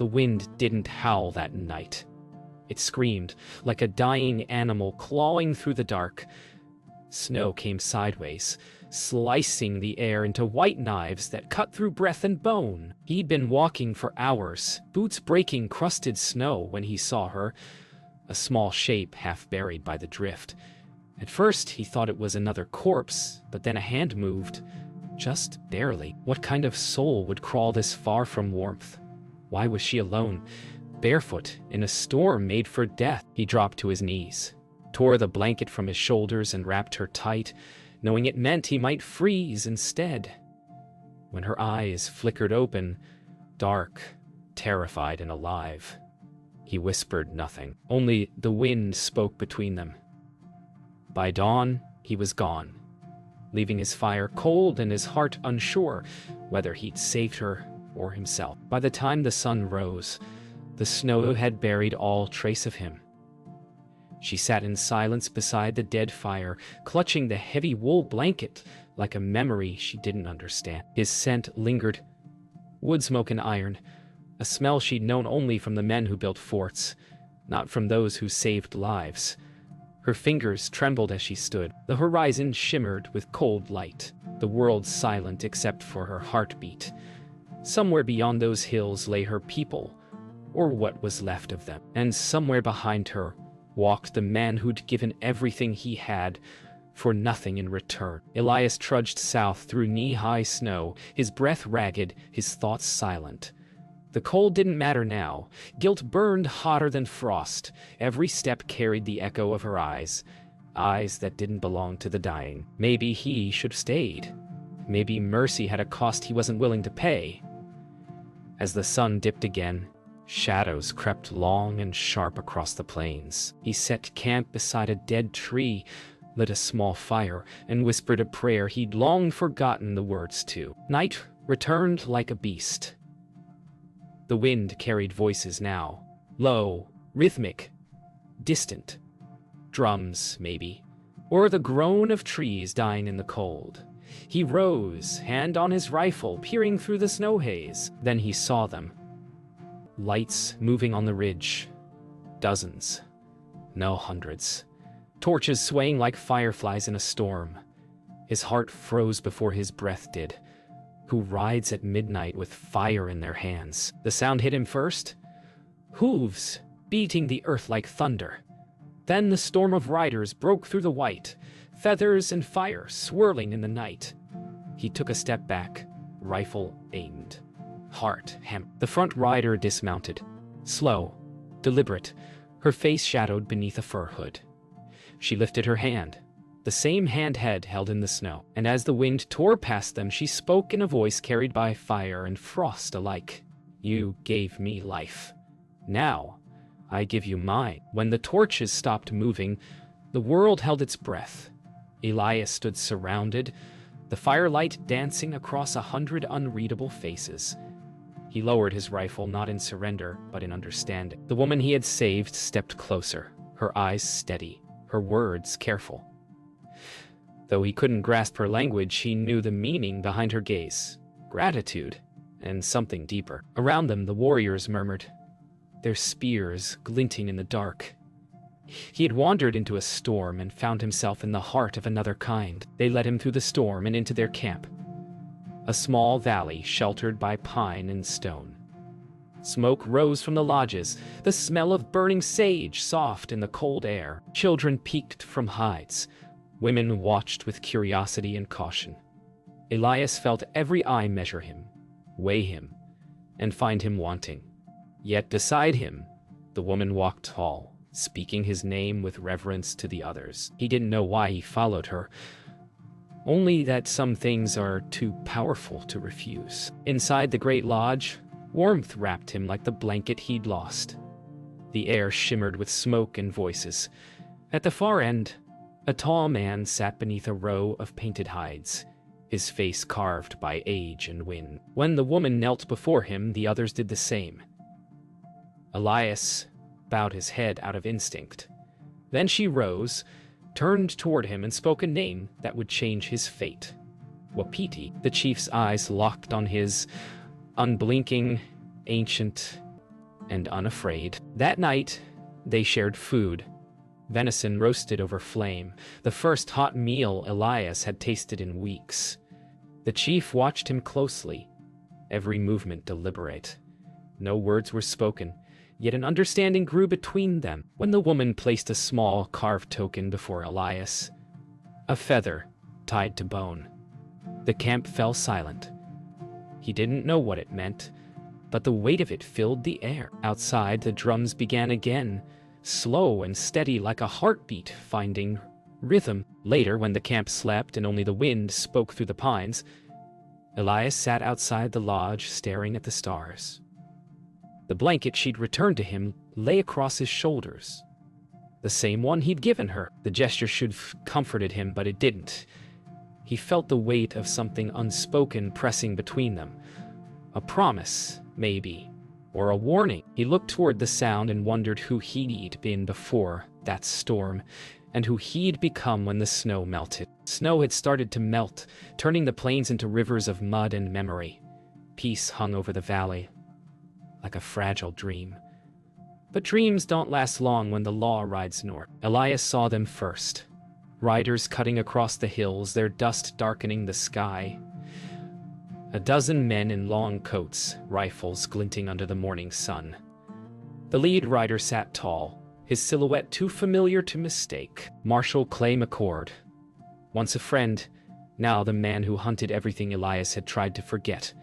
The wind didn't howl that night. It screamed like a dying animal clawing through the dark. Snow came sideways, slicing the air into white knives that cut through breath and bone. He'd been walking for hours, boots breaking crusted snow when he saw her, a small shape half buried by the drift. At first, he thought it was another corpse, but then a hand moved, just barely. What kind of soul would crawl this far from warmth? Why was she alone, barefoot, in a storm made for death? He dropped to his knees, tore the blanket from his shoulders and wrapped her tight, knowing it meant he might freeze instead. When her eyes flickered open, dark, terrified and alive, he whispered nothing. Only the wind spoke between them. By dawn, he was gone, leaving his fire cold and his heart unsure whether he'd saved her or himself. By the time the sun rose, the snow had buried all trace of him. She sat in silence beside the dead fire, clutching the heavy wool blanket like a memory she didn't understand. His scent lingered, wood smoke and iron, a smell she'd known only from the men who built forts, not from those who saved lives. Her fingers trembled as she stood. The horizon shimmered with cold light, the world silent except for her heartbeat. Somewhere beyond those hills lay her people, or what was left of them. And somewhere behind her walked the man who'd given everything he had for nothing in return. Elias trudged south through knee-high snow, his breath ragged, his thoughts silent. The cold didn't matter now. Guilt burned hotter than frost. Every step carried the echo of her eyes that didn't belong to the dying. Maybe he should have stayed. Maybe mercy had a cost he wasn't willing to pay. As the sun dipped again, shadows crept long and sharp across the plains. He set camp beside a dead tree, lit a small fire, and whispered a prayer he'd long forgotten the words to. Night returned like a beast. The wind carried voices now, low, rhythmic, distant. Drums, maybe, or the groan of trees dying in the cold. He rose, hand on his rifle, peering through the snow haze. Then he saw them. Lights moving on the ridge. Dozens, no hundreds. Torches swaying like fireflies in a storm. His heart froze before his breath did. Who rides at midnight with fire in their hands? The sound hit him first. Hooves beating the earth like thunder. Then the storm of riders broke through the white, feathers and fire swirling in the night. He took a step back, rifle aimed, heart hammered. The front rider dismounted, slow, deliberate, her face shadowed beneath a fur hood. She lifted her hand, the same handhead held in the snow, and as the wind tore past them, she spoke in a voice carried by fire and frost alike. You gave me life. Now, I give you mine. When the torches stopped moving, the world held its breath. Elias stood surrounded, the firelight dancing across 100 unreadable faces. He lowered his rifle, not in surrender, but in understanding. The woman he had saved stepped closer, her eyes steady, her words careful. Though he couldn't grasp her language, he knew the meaning behind her gaze. Gratitude, and something deeper. Around them, the warriors murmured, their spears glinting in the dark. He had wandered into a storm and found himself in the heart of another kind. They led him through the storm and into their camp. A small valley sheltered by pine and stone. Smoke rose from the lodges, the smell of burning sage soft in the cold air. Children peeked from hides. Women watched with curiosity and caution. Elias felt every eye measure him, weigh him, and find him wanting. Yet beside him, the woman walked tall, speaking his name with reverence to the others. He didn't know why he followed her, only that some things are too powerful to refuse. Inside the great lodge, warmth wrapped him like the blanket he'd lost. The air shimmered with smoke and voices. At the far end, a tall man sat beneath a row of painted hides, his face carved by age and wind. When the woman knelt before him, the others did the same. Elias bowed his head out of instinct. Then she rose, turned toward him, and spoke a name that would change his fate. Wapiti. The chief's eyes locked on his, unblinking, ancient, and unafraid. That night, they shared food. Venison roasted over flame, the first hot meal Elias had tasted in weeks. The chief watched him closely, every movement deliberate. No words were spoken, yet an understanding grew between them when the woman placed a small carved token before Elias. A feather tied to bone. The camp fell silent. He didn't know what it meant, but the weight of it filled the air. Outside, the drums began again, slow and steady like a heartbeat finding rhythm. Later, when the camp slept and only the wind spoke through the pines, Elias sat outside the lodge staring at the stars. The blanket she'd returned to him lay across his shoulders. The same one he'd given her. The gesture should have comforted him, but it didn't. He felt the weight of something unspoken pressing between them. A promise, maybe, or a warning. He looked toward the sound and wondered who he'd been before that storm, and who he'd become when the snow melted. Snow had started to melt, turning the plains into rivers of mud and memory. Peace hung over the valley, like a fragile dream. But dreams don't last long when the law rides north. Elias saw them first. Riders cutting across the hills, their dust darkening the sky. A dozen men in long coats, rifles glinting under the morning sun. The lead rider sat tall, his silhouette too familiar to mistake. Marshal Clay McCord. Once a friend, now the man who hunted everything Elias had tried to forget.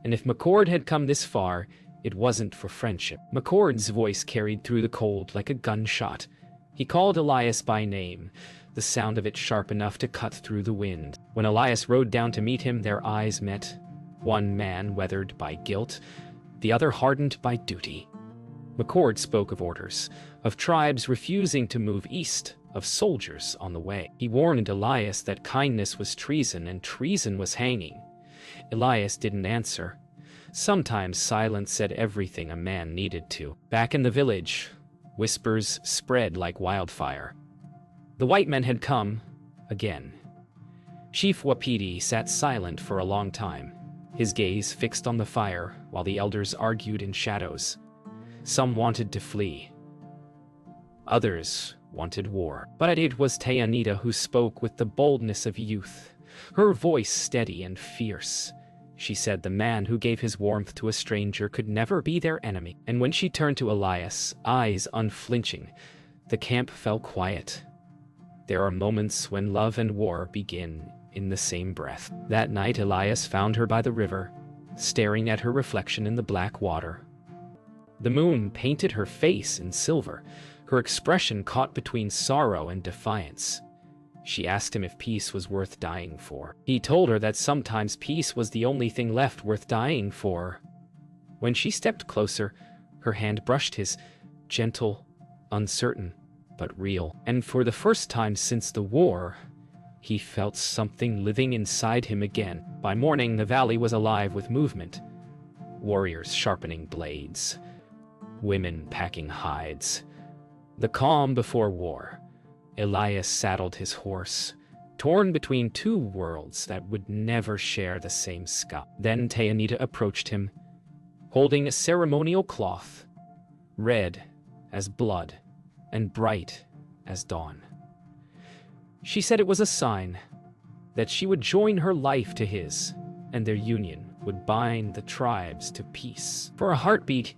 And if McCord had come this far, it wasn't for friendship. McCord's voice carried through the cold like a gunshot. He called Elias by name, the sound of it sharp enough to cut through the wind. When Elias rode down to meet him, their eyes met. One man weathered by guilt, the other hardened by duty. McCord spoke of orders, of tribes refusing to move east, of soldiers on the way. He warned Elias that kindness was treason and treason was hanging. Elias didn't answer. Sometimes silence said everything a man needed to. Back in the village, whispers spread like wildfire. The white men had come, again. Chief Wapiti sat silent for a long time, his gaze fixed on the fire while the elders argued in shadows. Some wanted to flee. Others wanted war. But it was Teanita who spoke with the boldness of youth, her voice steady and fierce. She said the man who gave his warmth to a stranger could never be their enemy. And when she turned to Elias, eyes unflinching, the camp fell quiet. There are moments when love and war begin in the same breath. That night, Elias found her by the river, staring at her reflection in the black water. The moon painted her face in silver, her expression caught between sorrow and defiance. She asked him if peace was worth dying for. He told her that sometimes peace was the only thing left worth dying for. When she stepped closer, her hand brushed his, gentle, uncertain, but real. And for the first time since the war, he felt something living inside him again. By morning, the valley was alive with movement. Warriors sharpening blades, women packing hides. The calm before war. Elias saddled his horse, torn between two worlds that would never share the same sky. Then Teanita approached him, holding a ceremonial cloth, red as blood and bright as dawn. She said it was a sign that she would join her life to his, and their union would bind the tribes to peace. For a heartbeat,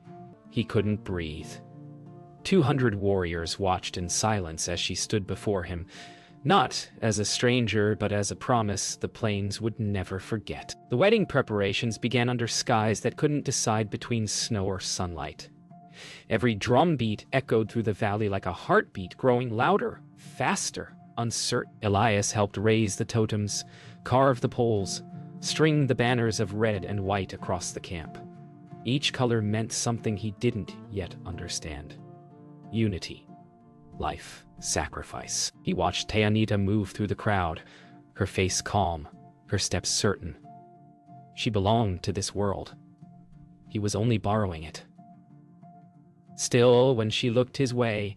he couldn't breathe. 200 warriors watched in silence as she stood before him, not as a stranger, but as a promise the plains would never forget. The wedding preparations began under skies that couldn't decide between snow or sunlight. Every drumbeat echoed through the valley like a heartbeat, growing louder, faster, uncertain. Elias helped raise the totems, carve the poles, string the banners of red and white across the camp. Each color meant something he didn't yet understand. Unity, life, sacrifice. He watched Teanita move through the crowd, her face calm, her steps certain. She belonged to this world. He was only borrowing it. Still, when she looked his way,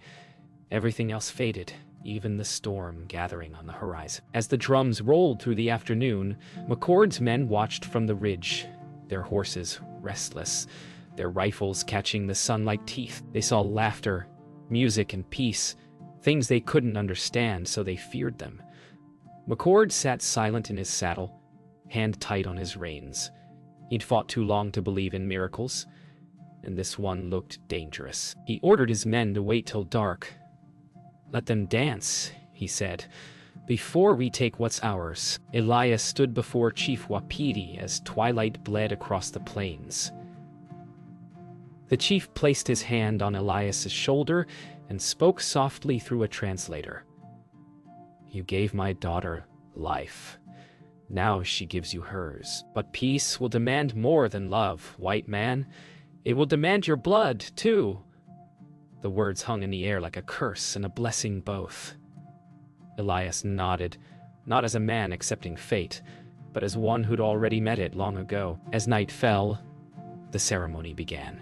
everything else faded, even the storm gathering on the horizon. As the drums rolled through the afternoon, McCord's men watched from the ridge, their horses restless, their rifles catching the sun like teeth. They saw laughter, music, and peace, things they couldn't understand, so they feared them. McCord sat silent in his saddle, hand tight on his reins. He'd fought too long to believe in miracles, and this one looked dangerous. He ordered his men to wait till dark. "Let them dance," he said, "before we take what's ours." Elias stood before Chief Wapiti as twilight bled across the plains. The chief placed his hand on Elias's shoulder and spoke softly through a translator. "You gave my daughter life. Now she gives you hers. But peace will demand more than love, white man. It will demand your blood, too." The words hung in the air like a curse and a blessing both. Elias nodded, not as a man accepting fate, but as one who'd already met it long ago. As night fell, the ceremony began.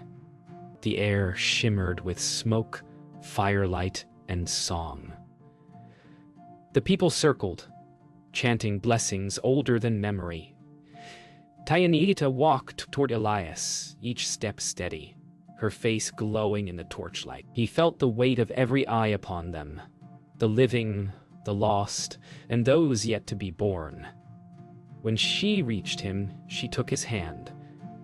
The air shimmered with smoke, firelight, and song. The people circled, chanting blessings older than memory. Tayanita walked toward Elias, each step steady, her face glowing in the torchlight. He felt the weight of every eye upon them, the living, the lost, and those yet to be born. When she reached him, she took his hand,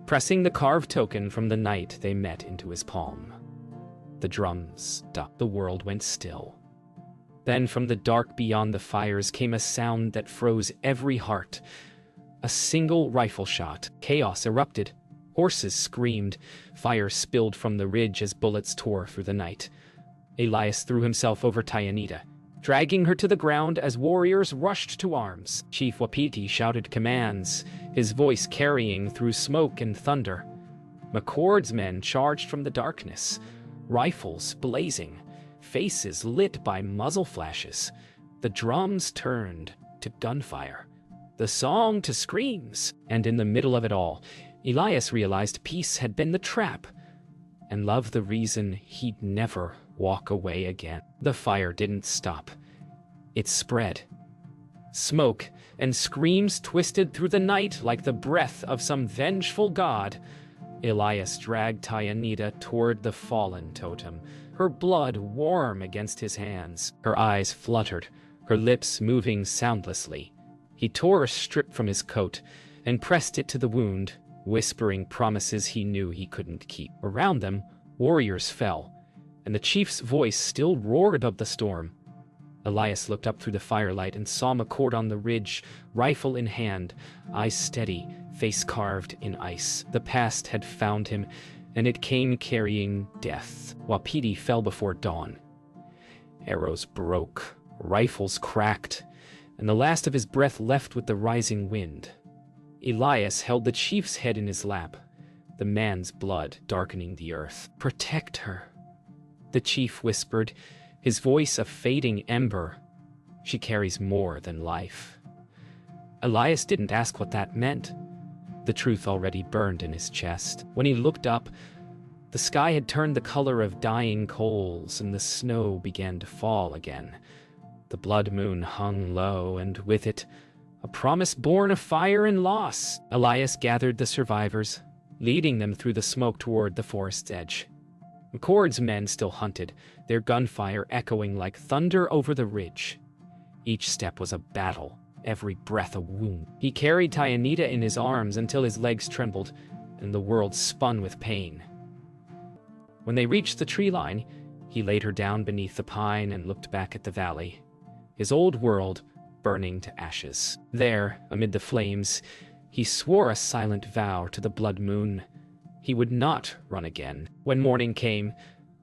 pressing the carved token from the night they met into his palm. The drums stopped. The world went still. Then from the dark beyond the fires came a sound that froze every heart. A single rifle shot. Chaos erupted. Horses screamed. Fire spilled from the ridge as bullets tore through the night. Elias threw himself over Tayanita, dragging her to the ground as warriors rushed to arms. Chief Wapiti shouted commands, his voice carrying through smoke and thunder. McCord's men charged from the darkness, rifles blazing, faces lit by muzzle flashes. The drums turned to gunfire, the song to screams, and in the middle of it all, Elias realized peace had been the trap, and love the reason he'd never walk away again. The fire didn't stop. It spread. Smoke and screams twisted through the night like the breath of some vengeful god. Elias dragged Tayanita toward the fallen totem, her blood warm against his hands. Her eyes fluttered, her lips moving soundlessly. He tore a strip from his coat and pressed it to the wound, whispering promises he knew he couldn't keep. Around them, warriors fell, and the chief's voice still roared up the storm. Elias looked up through the firelight and saw McCord on the ridge, rifle in hand, eyes steady, face carved in ice. The past had found him, and it came carrying death. Wapiti fell before dawn. Arrows broke, rifles cracked, and the last of his breath left with the rising wind. Elias held the chief's head in his lap, the man's blood darkening the earth. "Protect her," the chief whispered, his voice a fading ember. "She carries more than life." Elias didn't ask what that meant. The truth already burned in his chest. When he looked up, the sky had turned the color of dying coals, and the snow began to fall again. The blood moon hung low, and with it, a promise born of fire and loss. Elias gathered the survivors, leading them through the smoke toward the forest's edge. McCord's men still hunted, their gunfire echoing like thunder over the ridge. Each step was a battle, every breath a wound. He carried Tayanita in his arms until his legs trembled, and the world spun with pain. When they reached the tree line, he laid her down beneath the pine and looked back at the valley, his old world burning to ashes. There, amid the flames, he swore a silent vow to the blood moon. He would not run again. When morning came,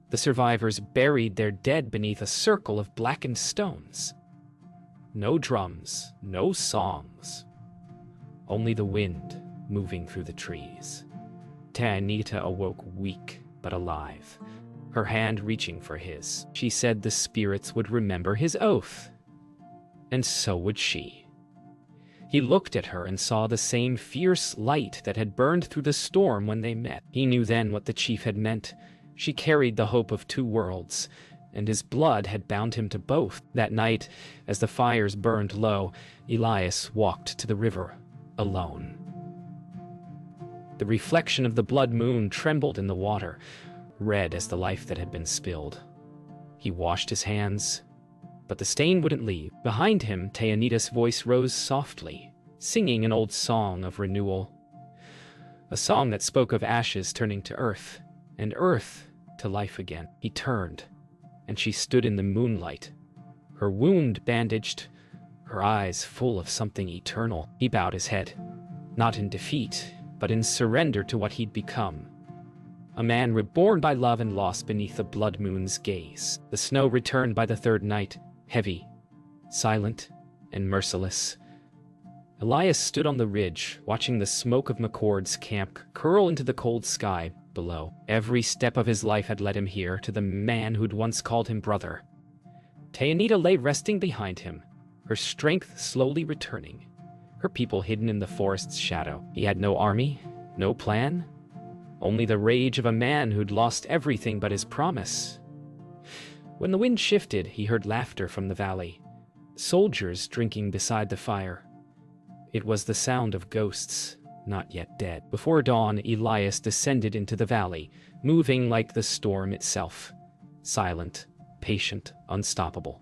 the survivors buried their dead beneath a circle of blackened stones. No drums, no songs, only the wind moving through the trees. Tayanita awoke weak but alive, her hand reaching for his. She said the spirits would remember his oath, and so would she. He looked at her and saw the same fierce light that had burned through the storm when they met. He knew then what the chief had meant. She carried the hope of two worlds, and his blood had bound him to both. That night, as the fires burned low, Elias walked to the river, alone. The reflection of the blood moon trembled in the water, red as the life that had been spilled. He washed his hands, but the stain wouldn't leave. Behind him, Teanita's voice rose softly, singing an old song of renewal. A song that spoke of ashes turning to earth, and earth to life again. He turned, and she stood in the moonlight, her wound bandaged, her eyes full of something eternal. He bowed his head, not in defeat, but in surrender to what he'd become. A man reborn by love and lost beneath the blood moon's gaze. The snow returned by the third night, heavy, silent, and merciless. Elias stood on the ridge, watching the smoke of McCord's camp curl into the cold sky below. Every step of his life had led him here, to the man who'd once called him brother. Teanita lay resting behind him, her strength slowly returning, her people hidden in the forest's shadow. He had no army, no plan, only the rage of a man who'd lost everything but his promise. When the wind shifted, he heard laughter from the valley, soldiers drinking beside the fire. It was the sound of ghosts, not yet dead. Before dawn, Elias descended into the valley, moving like the storm itself, silent, patient, unstoppable.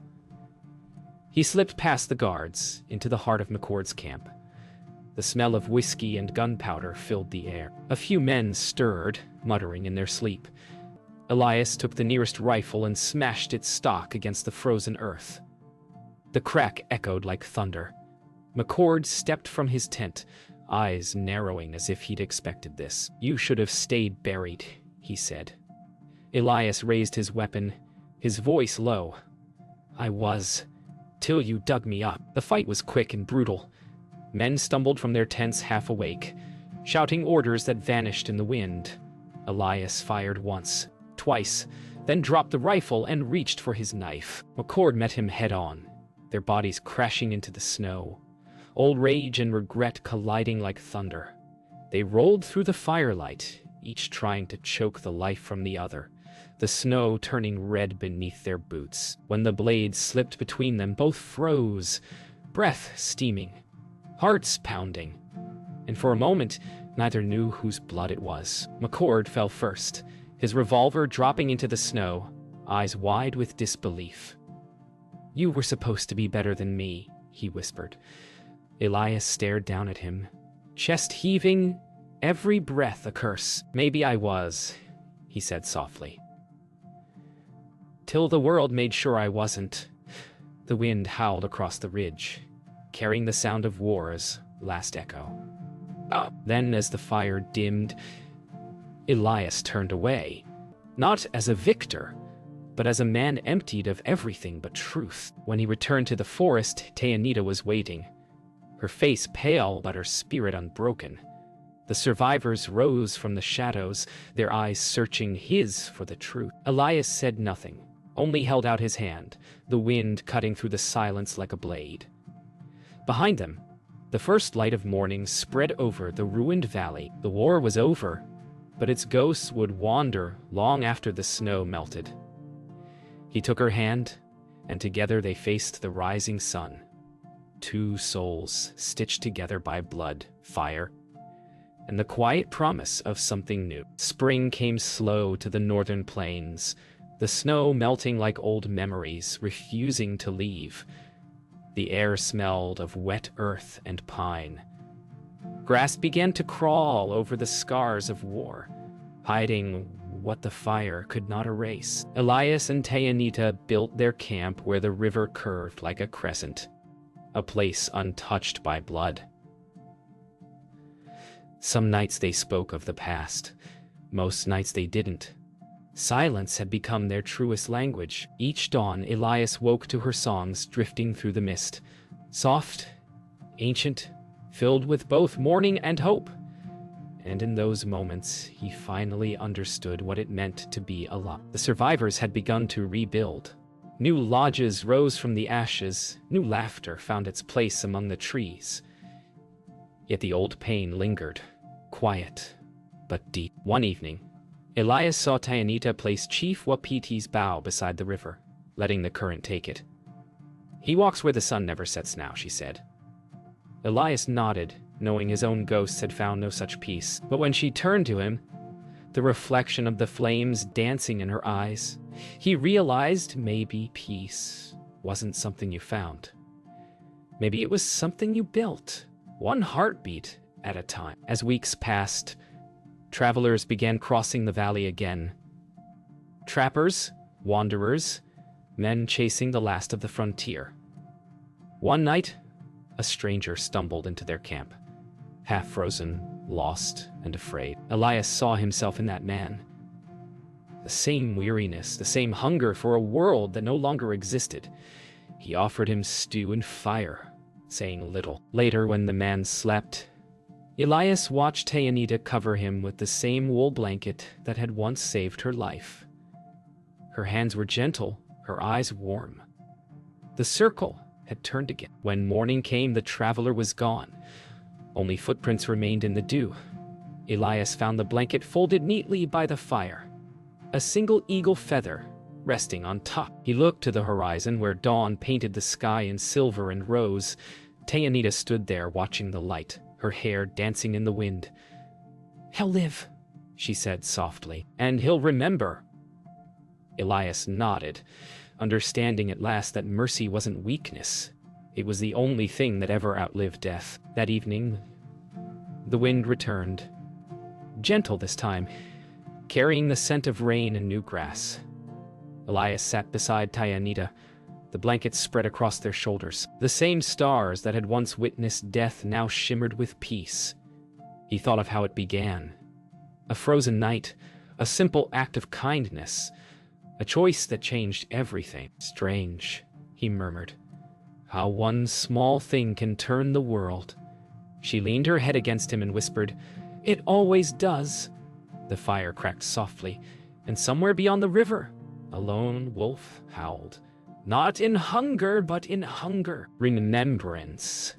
He slipped past the guards, into the heart of McCord's camp. The smell of whiskey and gunpowder filled the air. A few men stirred, muttering in their sleep. Elias took the nearest rifle and smashed its stock against the frozen earth. The crack echoed like thunder. McCord stepped from his tent, eyes narrowing as if he'd expected this. "You should have stayed buried," he said. Elias raised his weapon, his voice low. "I was, till you dug me up." The fight was quick and brutal. Men stumbled from their tents half awake, shouting orders that vanished in the wind. Elias fired once, twice, then dropped the rifle and reached for his knife. McCord met him head-on, their bodies crashing into the snow, old rage and regret colliding like thunder. They rolled through the firelight, each trying to choke the life from the other, the snow turning red beneath their boots. When the blades slipped between them, both froze, breath steaming, hearts pounding, and for a moment, neither knew whose blood it was. McCord fell first, his revolver dropping into the snow, eyes wide with disbelief. "You were supposed to be better than me," he whispered. Elias stared down at him, chest heaving, every breath a curse. "Maybe I was," he said softly. "Till the world made sure I wasn't." The wind howled across the ridge, carrying the sound of war's last echo. Then, as the fire dimmed, Elias turned away, not as a victor, but as a man emptied of everything but truth. When he returned to the forest, Teanita was waiting, her face pale but her spirit unbroken. The survivors rose from the shadows, their eyes searching his for the truth. Elias said nothing, only held out his hand, the wind cutting through the silence like a blade. Behind them, the first light of morning spread over the ruined valley. The war was over, but its ghosts would wander long after the snow melted. He took her hand, and together they faced the rising sun. Two souls stitched together by blood, fire, and the quiet promise of something new. Spring came slow to the northern plains, the snow melting like old memories, refusing to leave. The air smelled of wet earth and pine. Grass began to crawl over the scars of war, hiding what the fire could not erase. Elias and Teanita built their camp where the river curved like a crescent, a place untouched by blood. Some nights they spoke of the past. Most nights they didn't. Silence had become their truest language. Each dawn, Elias woke to her songs drifting through the mist, soft, ancient, filled with both mourning and hope. And in those moments, he finally understood what it meant to be alive. The survivors had begun to rebuild. New lodges rose from the ashes, new laughter found its place among the trees. Yet the old pain lingered, quiet, but deep. One evening, Elias saw Teanita place Chief Wapiti's bow beside the river, letting the current take it. "He walks where the sun never sets now," she said. Elias nodded, knowing his own ghosts had found no such peace. But when she turned to him, the reflection of the flames dancing in her eyes, he realized maybe peace wasn't something you found. Maybe it was something you built, one heartbeat at a time. As weeks passed, travelers began crossing the valley again. Trappers, wanderers, men chasing the last of the frontier. One night, a stranger stumbled into their camp, half frozen, lost, and afraid. Elias saw himself in that man. The same weariness, the same hunger for a world that no longer existed. He offered him stew and fire, saying little. Later, when the man slept, Elias watched Tyanita cover him with the same wool blanket that had once saved her life. Her hands were gentle, her eyes warm. The circle had turned again. When morning came, the traveler was gone. Only footprints remained in the dew. Elias found the blanket folded neatly by the fire, a single eagle feather resting on top. He looked to the horizon where dawn painted the sky in silver and rose. Tyanita stood there watching the light, her hair dancing in the wind. "He'll live," she said softly, "and he'll remember." Elias nodded, understanding at last that mercy wasn't weakness. It was the only thing that ever outlived death. That evening, the wind returned, gentle this time, carrying the scent of rain and new grass. Elias sat beside Tyanita, the blankets spread across their shoulders. The same stars that had once witnessed death now shimmered with peace. He thought of how it began. A frozen night, a simple act of kindness, a choice that changed everything. "Strange," he murmured, "how one small thing can turn the world." She leaned her head against him and whispered, "It always does." The fire cracked softly, and somewhere beyond the river, a lone wolf howled. Not in hunger, but in hunger. Remembrance.